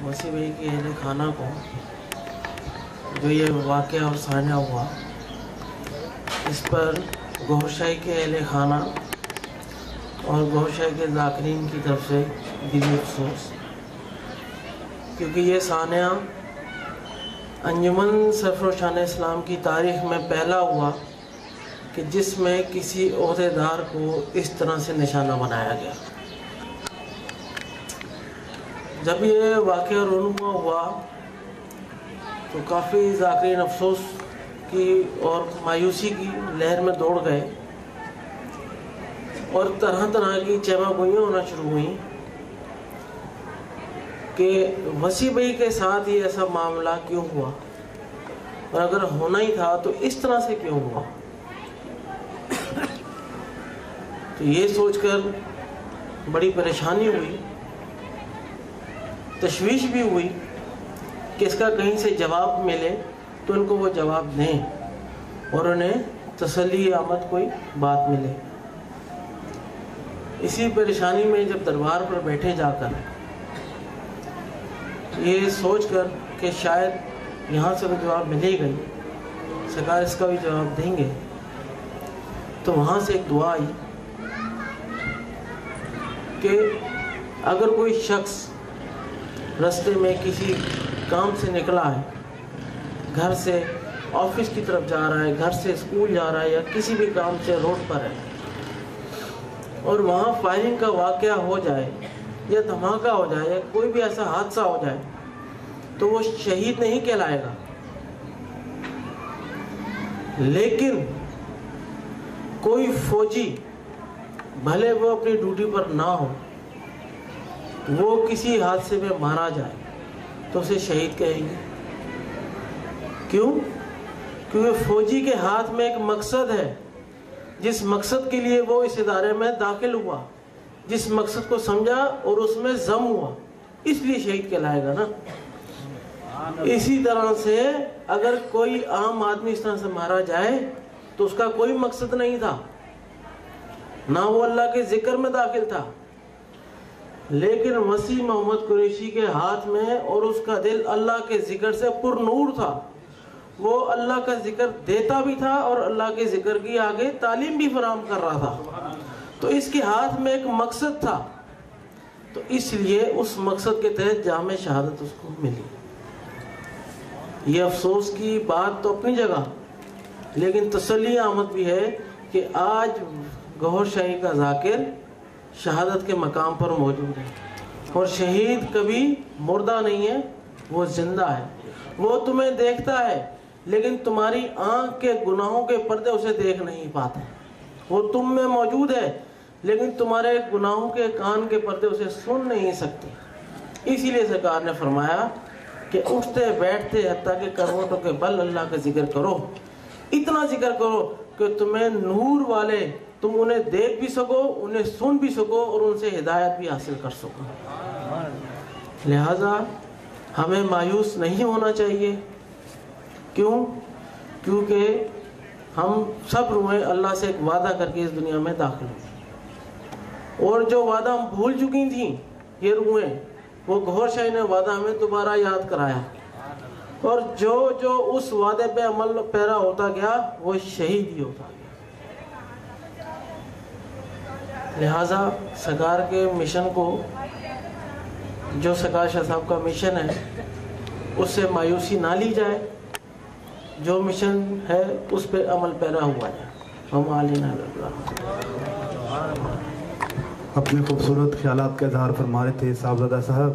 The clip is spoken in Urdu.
وسیع بھائی کی اہل خانہ کو جو یہ واقعہ اور سانحہ ہوا، اس پر گوھر شاہی کے اہل خانہ اور گوھر شاہی کے ذاکرین کی طرف سے دلی افسوس، کیونکہ یہ سانحہ انجمن سرفروش شان اسلام کی تاریخ میں پہلا ہوا کہ جس میں کسی عہدیدار کو اس طرح سے نشانہ بنایا گیا۔ جب یہ واقعہ رونما ہوا تو کافی ذاکرین افسوس کی اور مایوسی کی لہر میں دوڑ گئے اور طرح طرح کی چیمہ گوئیاں ہونا شروع ہوئیں کہ وسیع بھائی کے ساتھ یہ ایسا معاملہ کیوں ہوا، اور اگر ہونا ہی تھا تو اس طرح سے کیوں ہوا۔ تو یہ سوچ کر بڑی پریشانی ہوئی، تشویش بھی ہوئی کہ اس کا کہیں سے جواب ملے تو ان کو وہ جواب دیں اور انہیں تسلی آمد کوئی بات ملے۔ اسی پریشانی میں جب دربار پر بیٹھے جا کر یہ سوچ کر کہ شاید یہاں سے وہ جواب ملے گا، سرکار اس کا بھی جواب دیں گے، تو وہاں سے ایک دعا آئی کہ اگر کوئی شخص رستے میں کسی کام سے نکلا ہے، گھر سے آفس کی طرف جا رہا ہے، گھر سے اسکول جا رہا ہے، یا کسی بھی کام سے روڈ پر ہے، اور وہاں فائرنگ کا واقعہ ہو جائے یا دھماکہ ہو جائے یا کوئی بھی ایسا حادثہ ہو جائے تو وہ شہید نہیں کہلائے گا، لیکن کوئی فوجی بھلے وہ اپنی ڈیوٹی پر نہ ہو، وہ کسی حادثے میں مارا جائے تو اسے شہید کہیں گے۔ کیوں؟ کیونکہ فوجی کے ہاتھ میں ایک مقصد ہے، جس مقصد کے لیے وہ اس ادارے میں داخل ہوا، جس مقصد کو سمجھا اور اس میں ضم ہوا، اس لیے شہید کہلائے گا نا۔ اسی طرح سے اگر کوئی عام آدمی اس طرح سے مارا جائے تو اس کا کوئی مقصد نہیں تھا، نہ وہ اللہ کے ذکر میں داخل تھا، لیکن مسیح محمد قریشی کے ہاتھ میں اور اس کا دل اللہ کے ذکر سے پر نور تھا، وہ اللہ کا ذکر دیتا بھی تھا اور اللہ کے ذکر کی آگے تعلیم بھی فراہم کر رہا تھا، تو اس کے ہاتھ میں ایک مقصد تھا، تو اس لیے اس مقصد کے تحت جامِ شہادت اس کو ملی۔ یہ افسوس کی بات تو اپنی جگہ، لیکن تسلی آمد بھی ہے کہ آج گوھر شاہی کا ذاکر شہادت کے مقام پر موجود ہے، اور شہید کبھی مردہ نہیں ہے، وہ زندہ ہے۔ وہ تمہیں دیکھتا ہے لیکن تمہاری آنکھ کے گناہوں کے پردے اسے دیکھ نہیں پاتے، وہ تم میں موجود ہے لیکن تمہارے گناہوں کے کان کے پردے اسے سن نہیں سکتے۔ اسی لیے سرکار نے فرمایا کہ اٹھتے بیٹھتے حتیٰ کہ کروٹوں کے بل اللہ کا ذکر کرو، اتنا ذکر کرو کہ تمہیں نور والے تم انہیں دیکھ بھی سکو، انہیں سن بھی سکو اور ان سے ہدایت بھی حاصل کر سکو۔ لہذا ہمیں مایوس نہیں ہونا چاہیے۔ کیوں؟ کیونکہ ہم سب روحیں اللہ سے ایک وعدہ کر کے اس دنیا میں داخل ہوئی، اور جو وعدہ ہم بھول چکی تھیں یہ روحیں، وہ گوھر شاہی نے وعدہ ہمیں دوبارہ یاد کرایا، اور جو اس وعدے پہ عمل پیرا ہوتا گیا وہ شہید ہی ہوتا گیا۔ لہٰذا سرکار کے مشن کو، جو سرکار شاہ صاحب کا مشن ہے، اس سے مایوسی نہ لی جائے، جو مشن ہے اس پہ عمل پیرا ہوا جائے۔ ہم علینا اپنے خوبصورت خیالات کا اظہار فرما رہے تھے صاحبزادہ صاحب۔